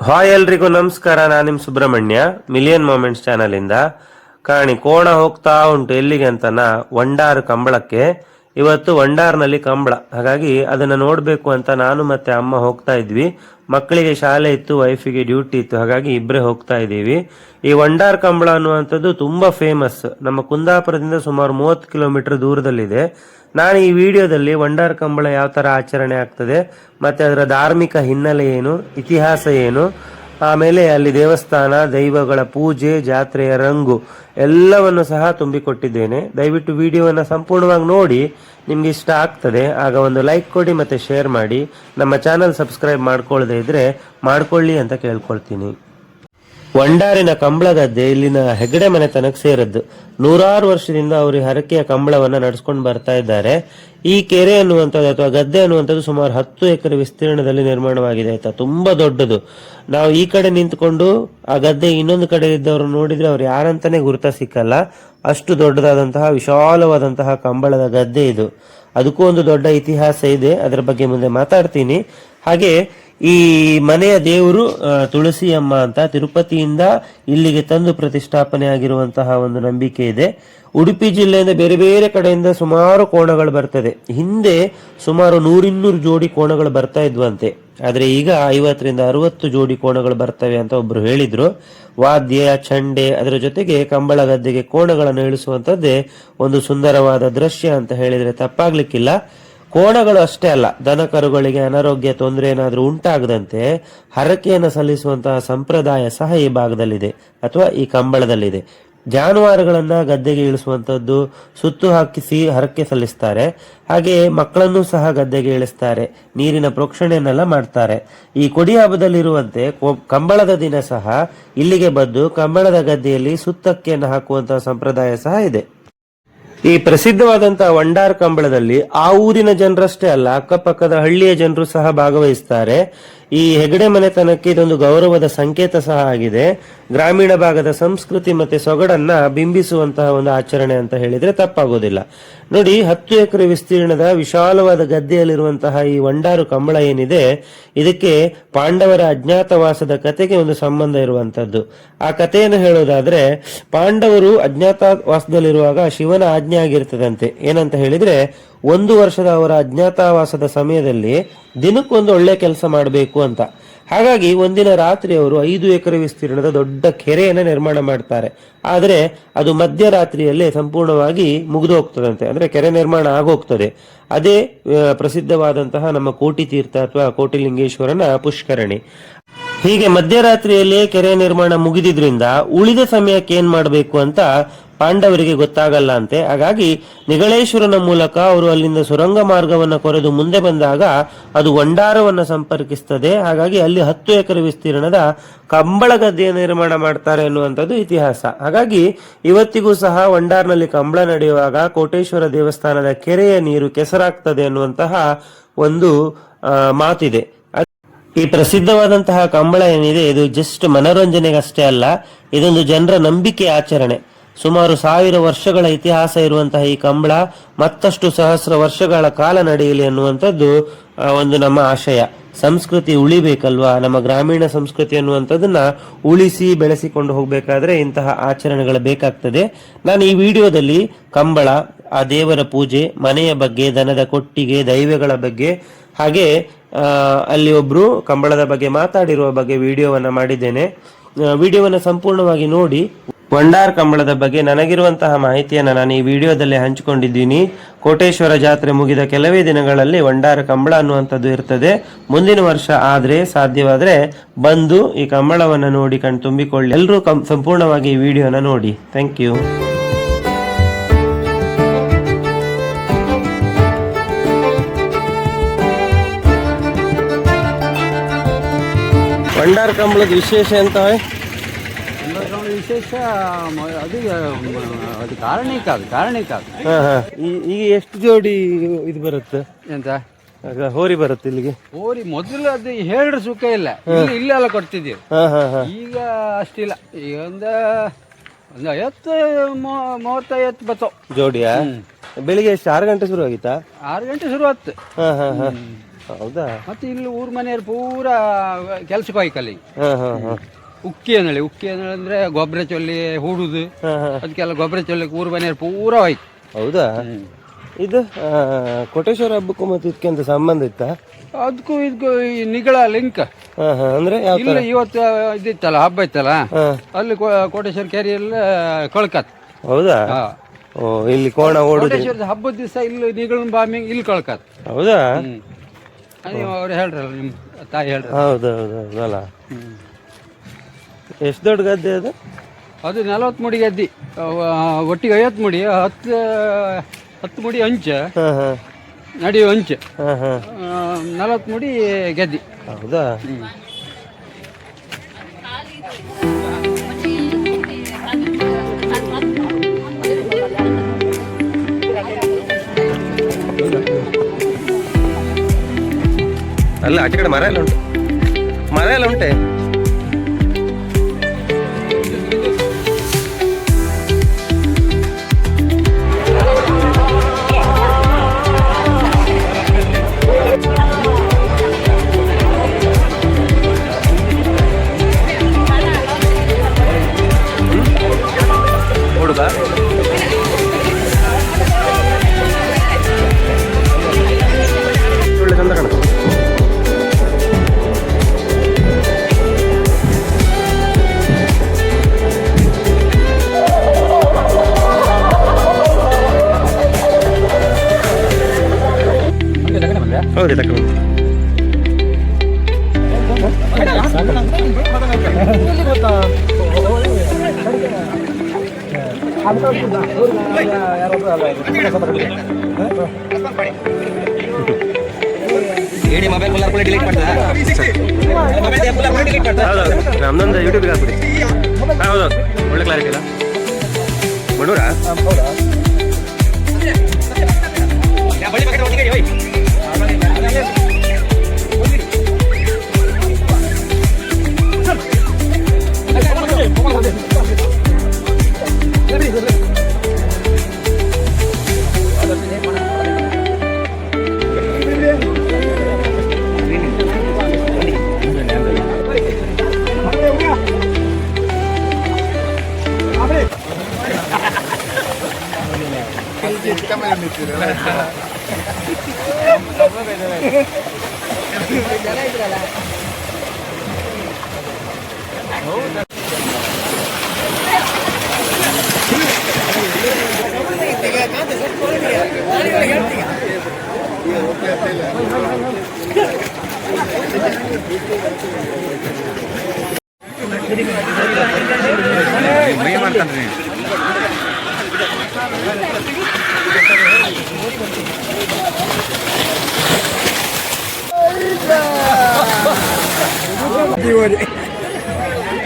Hi ಎಲ್ರಿಗೂ ನಮಸ್ಕಾರ. ನಾನು ನಿಮ್ ಸುಬ್ರಹ್ಮಣ್ಯ, ಮಿಲಿಯನ್ ಮೊಮೆಂಟ್ಸ್ ಚಾನಲ್ ಇಂದ. ಕಾಣಿ ಕೋಣ ಹೋಗ್ತಾ ಉಂಟು ಎಲ್ಲಿಗೆ ಅಂತನ, ವಂಡಾರ್ ಕಂಬಳಕ್ಕೆ. ಇವತ್ತು ವಂಡಾರ್ನಲ್ಲಿ ಕಂಬಳ, ಹಾಗಾಗಿ ಅದನ್ನ ನೋಡ್ಬೇಕು ಅಂತ ನಾನು ಮತ್ತೆ ಅಮ್ಮ ಹೋಗ್ತಾ ಇದ್ವಿ. ಮಕ್ಕಳಿಗೆ ಶಾಲೆ ಇತ್ತು, ವೈಫಿಗೆ ಡ್ಯೂಟಿ ಇತ್ತು, ಹಾಗಾಗಿ ಇಬ್ಬರೇ ಹೋಗ್ತಾ ಇದ್ದೀವಿ. ಈ ವಂಡಾರ್ ಕಂಬಳ ಅನ್ನುವಂಥದ್ದು ತುಂಬಾ ಫೇಮಸ್. ನಮ್ಮ ಕುಂದಾಪುರದಿಂದ ಸುಮಾರು 30 ಕಿಲೋಮೀಟರ್ ದೂರದಲ್ಲಿದೆ. ನಾನು ಈ ವಿಡಿಯೋದಲ್ಲಿ ವಂಡಾರ್ ಕಂಬಳ ಯಾವ ತರ ಆಚರಣೆ ಆಗ್ತದೆ, ಮತ್ತೆ ಅದರ ಧಾರ್ಮಿಕ ಹಿನ್ನೆಲೆ ಏನು, ಇತಿಹಾಸ ಏನು, ಆಮೇಲೆ ಅಲ್ಲಿ ದೇವಸ್ಥಾನ, ದೈವಗಳ ಪೂಜೆ, ಜಾತ್ರೆಯ ರಂಗು ಎಲ್ಲವನ್ನು ಸಹ ತುಂಬಿಕೊಟ್ಟಿದ್ದೇನೆ. ದಯವಿಟ್ಟು ವಿಡಿಯೋವನ್ನು ಸಂಪೂರ್ಣವಾಗಿ ನೋಡಿ, ನಿಮ್ಗೆ ಇಷ್ಟ ಆಗ್ತದೆ. ಆಗ ಒಂದು ಲೈಕ್ ಕೊಡಿ ಮತ್ತೆ ಶೇರ್ ಮಾಡಿ. ನಮ್ಮ ಚಾನಲ್ ಸಬ್ಸ್ಕ್ರೈಬ್ ಮಾಡ್ಕೊಳ್ಳದೆ ಇದ್ರೆ ಮಾಡ್ಕೊಳ್ಳಿ ಅಂತ ಕೇಳ್ಕೊಳ್ತೀನಿ. ವಂಡಾರಿನ ಕಂಬಳ ಗದ್ದೆ ಇಲ್ಲಿನ ಹೆಗಡೆ ಮನೆತನಕ್ಕೆ ಸೇರದ್ದು. 100 ವರ್ಷದಿಂದ ಅವರು ಹರಕೆಯ ಕಂಬಳವನ್ನ ನಡೆಸ್ಕೊಂಡು ಬರ್ತಾ ಇದ್ದಾರೆ. ಈ ಕೆರೆ ಅನ್ನುವಂಥದ್ದು ಅಥವಾ ಗದ್ದೆ ಅನ್ನುವಂಥದ್ದು ಸುಮಾರು 10 ಎಕರೆ ವಿಸ್ತೀರ್ಣದಲ್ಲಿ ನಿರ್ಮಾಣವಾಗಿದೆ ಆಯ್ತಾ. ತುಂಬಾ ದೊಡ್ಡದು. ನಾವು ಈ ಕಡೆ ನಿಂತ್ಕೊಂಡು ಆ ಗದ್ದೆ ಇನ್ನೊಂದು ಕಡೆ ಇದ್ದವರು ನೋಡಿದ್ರೆ ಅವ್ರು ಯಾರಂತಾನೆ ಗುರುತ ಸಿಕ್ಕಲ್ಲ. ಅಷ್ಟು ದೊಡ್ಡದಾದಂತಹ ವಿಶಾಲವಾದಂತಹ ಕಂಬಳದ ಗದ್ದೆ ಇದು. ಅದಕ್ಕೂ ಒಂದು ದೊಡ್ಡ ಇತಿಹಾಸ ಇದೆ, ಅದರ ಬಗ್ಗೆ ಮುಂದೆ ಮಾತಾಡ್ತೀನಿ. ಹಾಗೆ ಈ ಮನೆಯ ದೇವರು ತುಳಸಿ ಅಮ್ಮ ಅಂತ ತಿರುಪತಿಯಿಂದ ಇಲ್ಲಿಗೆ ತಂದು ಪ್ರತಿಷ್ಠಾಪನೆ ಆಗಿರುವಂತಹ ಒಂದು ನಂಬಿಕೆ ಇದೆ. ಉಡುಪಿ ಜಿಲ್ಲೆಯಿಂದ ಬೇರೆ ಬೇರೆ ಕಡೆಯಿಂದ ಸುಮಾರು ಕೋಣಗಳು ಬರ್ತದೆ. ಹಿಂದೆ ಸುಮಾರು 100-200 ಜೋಡಿ ಕೋಣಗಳು ಬರ್ತಾ ಇದ್ವಂತೆ. ಆದ್ರೆ ಈಗ 50ರಿಂದ 60 ಜೋಡಿ ಕೋಣಗಳು ಬರ್ತವೆ ಅಂತ ಒಬ್ರು ಹೇಳಿದ್ರು. ವಾದ್ಯ, ಚಂಡೆ, ಅದರ ಜೊತೆಗೆ ಕಂಬಳ ಗದ್ದೆಗೆ ಕೋಣಗಳನ್ನು ಇಳಿಸುವಂತದ್ದೇ ಒಂದು ಸುಂದರವಾದ ದೃಶ್ಯ ಅಂತ ಹೇಳಿದ್ರೆ ತಪ್ಪಾಗ್ಲಿಕ್ಕಿಲ್ಲ. ಕೋಣಗಳು ಅಷ್ಟೇ ಅಲ್ಲ, ದನ ಕರುಗಳಿಗೆ ಅನಾರೋಗ್ಯ ತೊಂದರೆ ಏನಾದ್ರೂ ಉಂಟಾಗದಂತೆ ಹರಕೆಯನ್ನು ಸಲ್ಲಿಸುವಂತಹ ಸಂಪ್ರದಾಯ ಸಹ ಈ ಭಾಗದಲ್ಲಿದೆ ಅಥವಾ ಈ ಕಂಬಳದಲ್ಲಿದೆ. ಜಾನುವಾರುಗಳನ್ನ ಗದ್ದೆಗೆ ಇಳಿಸುವಂತದ್ದು, ಸುತ್ತು ಹಾಕಿಸಿ ಹರಕೆ ಸಲ್ಲಿಸ್ತಾರೆ. ಹಾಗೆ ಮಕ್ಕಳನ್ನು ಸಹ ಗದ್ದೆಗೆ ಇಳಿಸ್ತಾರೆ, ನೀರಿನ ಪ್ರೋಕ್ಷಣೆಯನ್ನೆಲ್ಲ ಮಾಡ್ತಾರೆ. ಈ ಕೊಡಿ ಹಬ್ಬದಲ್ಲಿರುವಂತೆ ಕಂಬಳದ ದಿನ ಸಹ ಇಲ್ಲಿಗೆ ಬಂದು ಕಂಬಳದ ಗದ್ದೆಯಲ್ಲಿ ಸುತ್ತಕ್ಕೆಯನ್ನು ಹಾಕುವಂತಹ ಸಂಪ್ರದಾಯ ಸಹ ಇದೆ. ಈ ಪ್ರಸಿದ್ಧವಾದಂತಹ ವಂಡಾರ್ ಕಂಬಳದಲ್ಲಿ ಆ ಊರಿನ ಜನರಷ್ಟೇ ಅಲ್ಲ, ಅಕ್ಕಪಕ್ಕದ ಹಳ್ಳಿಯ ಜನರು ಸಹ ಭಾಗವಹಿಸ್ತಾರೆ. ಈ ಹೆಗಡೆ ಮನೆತನಕ್ಕೆ ಇದೊಂದು ಗೌರವದ ಸಂಕೇತ ಸಹ ಆಗಿದೆ. ಗ್ರಾಮೀಣ ಭಾಗದ ಸಂಸ್ಕೃತಿ ಮತ್ತೆ ಸೊಗಡನ್ನ ಬಿಂಬಿಸುವಂತಹ ಒಂದು ಆಚರಣೆ ಅಂತ ಹೇಳಿದ್ರೆ ತಪ್ಪಾಗೋದಿಲ್ಲ. ನೋಡಿ, 10 ಎಕರೆ ವಿಸ್ತೀರ್ಣದ ವಿಶಾಲವಾದ ಗದ್ದೆಯಲ್ಲಿರುವಂತಹ ಈ ವಂಡಾರು ಕಂಬಳ ಏನಿದೆ, ಇದಕ್ಕೆ ಪಾಂಡವರ ಅಜ್ಞಾತವಾಸದ ಕತೆಗೆ ಒಂದು ಸಂಬಂಧ ಇರುವಂತದ್ದು. ಆ ಕಥೆಯನ್ನು ಹೇಳೋದಾದ್ರೆ, ಪಾಂಡವರು ಅಜ್ಞಾತವಾಸದಲ್ಲಿರುವಾಗ ಶಿವನ ಆಜ್ಞೆ ಆಗಿರ್ತದಂತೆ. ಏನಂತ ಹೇಳಿದ್ರೆ, 1 ವರ್ಷದ ಅವರ ಅಜ್ಞಾತವಾಸದ ಸಮಯದಲ್ಲಿ ದಿನಕ್ಕೊಂದು ಒಳ್ಳೆ ಕೆಲಸ ಮಾಡಬೇಕು ಅಂತ. ಹಾಗಾಗಿ ಒಂದಿನ ರಾತ್ರಿ ಅವರು 5 ಎಕರೆ ವಿಸ್ತೀರ್ಣದ ದೊಡ್ಡ ಕೆರೆಯನ್ನ ನಿರ್ಮಾಣ ಮಾಡ್ತಾರೆ. ಆದರೆ ಅದು ಮಧ್ಯರಾತ್ರಿಯಲ್ಲೇ ಸಂಪೂರ್ಣವಾಗಿ ಮುಗಿದು ಹೋಗ್ತದಂತೆ, ಅಂದ್ರೆ ಕೆರೆ ನಿರ್ಮಾಣ ಆಗೋಗ್ತದೆ. ಅದೇ ಪ್ರಸಿದ್ಧವಾದಂತಹ ನಮ್ಮ ಕೋಟಿ ತೀರ್ಥ ಅಥವಾ ಕೋಟಿಲಿಂಗೇಶ್ವರನ ಪುಷ್ಕರಣಿ. ಹೀಗೆ ಮಧ್ಯರಾತ್ರಿಯಲ್ಲೇ ಕೆರೆ ನಿರ್ಮಾಣ ಮುಗಿದಿದ್ರಿಂದ ಉಳಿದ ಸಮಯಕ್ಕೆ ಏನ್ ಮಾಡಬೇಕು ಅಂತ ಪಾಂಡವರಿಗೆ ಗೊತ್ತಾಗಲ್ಲ ಅಂತೆ. ಹಾಗಾಗಿ ನಿಗಳೇಶ್ವರನ ಮೂಲಕ ಅವರು ಅಲ್ಲಿಂದ ಸುರಂಗ ಮಾರ್ಗವನ್ನು ಕೊರೆದು ಮುಂದೆ ಬಂದಾಗ ಅದು ವಂಡಾರವನ್ನ ಸಂಪರ್ಕಿಸ್ತದೆ. ಹಾಗಾಗಿ ಅಲ್ಲಿ 10 ಎಕರೆ ವಿಸ್ತೀರ್ಣದ ಕಂಬಳ ಗದ್ದೆಯ ನಿರ್ಮಾಣ ಮಾಡ್ತಾರೆ ಅನ್ನುವಂಥದ್ದು ಇತಿಹಾಸ. ಹಾಗಾಗಿ ಇವತ್ತಿಗೂ ಸಹ ವಂಡಾರ್ನಲ್ಲಿ ಕಂಬಳ ನಡೆಯುವಾಗ ಕೋಟೇಶ್ವರ ದೇವಸ್ಥಾನದ ಕೆರೆಯ ನೀರು ಕೆಸರಾಗ್ತದೆ ಅನ್ನುವಂತಹ ಒಂದು ಮಾತಿದೆ. ಈ ಪ್ರಸಿದ್ಧವಾದಂತಹ ಕಂಬಳ ಏನಿದೆ, ಇದು ಜಸ್ಟ್ ಮನೋರಂಜನೆಗಷ್ಟೇ ಅಲ್ಲ, ಇದೊಂದು ಜನರ ನಂಬಿಕೆ ಆಚರಣೆ. ಸುಮಾರು 1000 ವರ್ಷಗಳ ಇತಿಹಾಸ ಇರುವಂತಹ ಈ ಕಂಬಳ ಮತ್ತಷ್ಟು ಸಹಸ್ರ ವರ್ಷಗಳ ಕಾಲ ನಡೆಯಲಿ ಅನ್ನುವಂಥದ್ದು ಒಂದು ನಮ್ಮ ಆಶಯ. ಸಂಸ್ಕೃತಿ ಉಳಿಬೇಕಲ್ವಾ, ನಮ್ಮ ಗ್ರಾಮೀಣ ಸಂಸ್ಕೃತಿ ಅನ್ನುವಂಥದ್ದನ್ನ ಉಳಿಸಿ ಬೆಳೆಸಿಕೊಂಡು ಹೋಗ್ಬೇಕಾದ್ರೆ ಇಂತಹ ಆಚರಣೆಗಳು ಬೇಕಾಗ್ತದೆ. ನಾನು ಈ ವಿಡಿಯೋದಲ್ಲಿ ಕಂಬಳ, ಆ ದೇವರ ಪೂಜೆ, ಮನೆಯ ಬಗ್ಗೆ, ದನದ ಕೊಟ್ಟಿಗೆ, ದೈವಗಳ ಬಗ್ಗೆ, ಹಾಗೆ ಅಲ್ಲಿ ಒಬ್ರು ಕಂಬಳದ ಬಗ್ಗೆ ಮಾತಾಡಿರುವ ಬಗ್ಗೆ ವಿಡಿಯೋವನ್ನ ಮಾಡಿದ್ದೇನೆ. ವಿಡಿಯೋವನ್ನ ಸಂಪೂರ್ಣವಾಗಿ ನೋಡಿ. ವಂಡಾರ್ ಕಂಬಳದ ಬಗ್ಗೆ ನನಗಿರುವಂತಹ ಮಾಹಿತಿಯನ್ನು ನಾನು ಈ ವಿಡಿಯೋದಲ್ಲಿ ಹಂಚಿಕೊಂಡಿದ್ದೀನಿ. ಕೋಟೇಶ್ವರ ಜಾತ್ರೆ ಮುಗಿದ ಕೆಲವೇ ದಿನಗಳಲ್ಲಿ ವಂಡಾರ ಕಂಬಳ ಅನ್ನುವಂಥದ್ದು ಇರ್ತದೆ. ಮುಂದಿನ ವರ್ಷ ಆದ್ರೆ, ಸಾಧ್ಯವಾದ್ರೆ ಬಂದು ಈ ಕಂಬಳವನ್ನು ನೋಡಿ ಕಣ್ ತುಂಬಿಕೊಳ್ಳಿ. ಎಲ್ಲರೂ ಸಂಪೂರ್ಣವಾಗಿ ಈ ವಿಡಿಯೋನ ನೋಡಿ. Thank you. ವಂಡಾರ್ ಕಂಬಳದ ವಿಶೇಷ ಎಂತ? ವಿಶೇಷ ಅದು ಕಾರಣಿಕ. ಈಗ ಎಷ್ಟು ಜೋಡಿ ಇದು ಬರುತ್ತೆ ಎಂತ ಹೋರಿ ಬರುತ್ತೆ ಇಲ್ಲಿಗೆ? ಹೋರಿ ಮೊದಲು ಅದು ಹೇಳಿದ್ರೆ ಸುಖ ಇಲ್ಲ, ಇಲ್ಲೆಲ್ಲ ಕೊಡ್ತಿದ್ದೀವಿ. ಈಗ ಅಷ್ಟಿಲ್ಲ. ಈಗ ಒಂದು 50-30 ಜೋಡಿಯಾ? ಬೆಳಿಗ್ಗೆ ಎಷ್ಟು 6 ಗಂಟೆ ಶುರು ಆಗಿತ್ತಾ? 6 ಗಂಟೆ ಶುರು ಆಯ್ತು. ಹೌದಾ? ಮತ್ತೆ ಇಲ್ಲಿ ಊರ್ ಮನೆಯವ್ರು ಪೂರ ಕೆಲ್ಸಕ್ಕೆ ಹೋಯ್ಕಲ್ಲಿ. ಹಾ ಹಾ ಹಾ ಉಕ್ಕಿ ಅನ್ನಳಿ ಅಂದ್ರೆ ಗೊಬ್ಬರ ಚೊಲ್ಲಿ ಹೂಡುದು, ಹಾ ಹಾ. ಅದಕ್ಕೆಲ್ಲ ಗೊಬ್ಬರ ಚೊಲ್ಲಿ ಊರ್ ಮನೆಯವ್ರು ಪೂರ ಹೋಯ್ತು. ಹೌದಾ? ಇದು ಕೋಟೇಶ್ವರ ಹಬ್ಬಕ್ಕೂ ಮತ್ತೆ ಇದಕ್ಕೆಂತ ಸಂಬಂಧ ಇತ್ತಾ? ಅದಕ್ಕೂ ಇದಕ್ಕೂ ಈ ನಿಗಳ ಲಿಂಕ್. ಹಾ ಹಾ. ಅಂದ್ರೆ ಯಾವ ಇಲ್ಲ ಇವತ್ತು ಇದಿತ್ತಲ್ಲ, ಹಬ್ಬ ಇತ್ತಲ್ಲ, ಅಲ್ಲಿ ಕೋಟೇಶ್ವರ ಕೆರೆಯಲ್ಲ ಕೊಳ್ಕತ್. ಹೌದಾ? ಓ, ಇಲ್ಲಿ ಕೋಣ ಓಡುದು. ಕೋಟೇಶ್ವರದ ಹಬ್ಬದ ದಿವಸ ಇಲ್ಲಿ ನಿಗಳನ್ ಬಾಮಿ ಇಲ್ಲಿ ಕೊಳ್ಕತ್. ಹೌದಾ? ನೀವು ಅವ್ರು ಹೇಳ್ರಲ್ಲ, ನಿಮ್ ತಾಯಿ ಹೇಳ್ರ. ಹೌದೌದು ಅಲ್ಲ. ಎಷ್ಟು ದೊಡ್ಡ ಗದ್ದೆ ಅದು? ಅದು 40 ಮುಡಿ ಗದ್ದಿ, ಒಟ್ಟಿಗೆ 50 ಮುಡಿ, 10 ಮುಡಿ ಅಂಚ ನಡೆಯುವ ಅಂಚ, 40 ಮುಡಿ ಗೆದ್ದಿ. ಹೌದಾ? ಅಲ್ಲ, ಆಚೆ ಕಡೆ ಮರ ಎಲ್ಲ ಉಂಟು, ಮರ ಎಲ್ಲ ಉಂಟೆ. ಹುಡುಗ ಒಳ್ಳೆ ಚಂದ ಕಾಣುತ್ತೆ. ಹೌದು, ತಗೊಂಡು ನಮ್ದೊಂದು ಯೂಟ್ಯೂಬ್ಗೆ ಹಾಕ್ಬಿಡಿ. ಹೌದು, ಒಳ್ಳೆ ಕ್ಲಾರಿಟಿ ಇಲ್ಲ. ಬಡೂರಾ?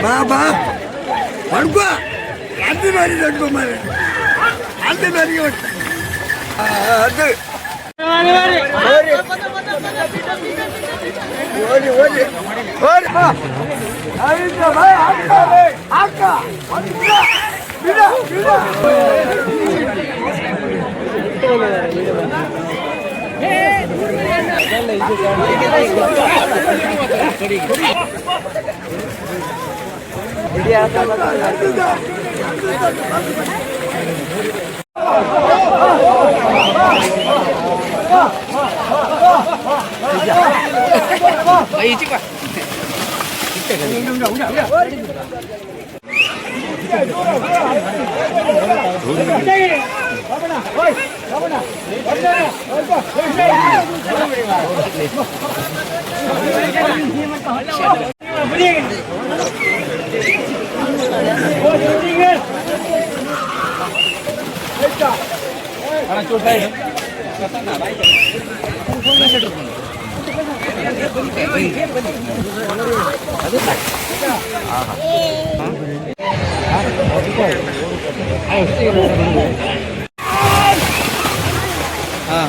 ಬಾಬಾ ಹೊಡ್ಕೋ, ಅದು ಮಾಡಿ ದೊಡ್ಡ ಮನೆ ಅದು ನನಗೆ ಅದು ಓಡಿ ಓಡಿ ಓಡಿ ಹಾಕ ಬಿಡ ಬಿಡ.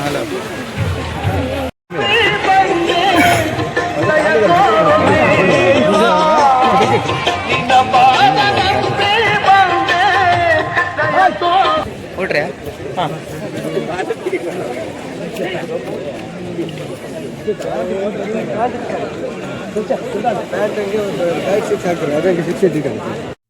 ಹಲೋ. ಬ್ಯಾಟಿಗೆ ಒಂದು 5 6 ಹಾಕಿದ್ರು ಅದಕ್ಕೆ 6 ಇಟ್ಟಿದ್ದಾರೆ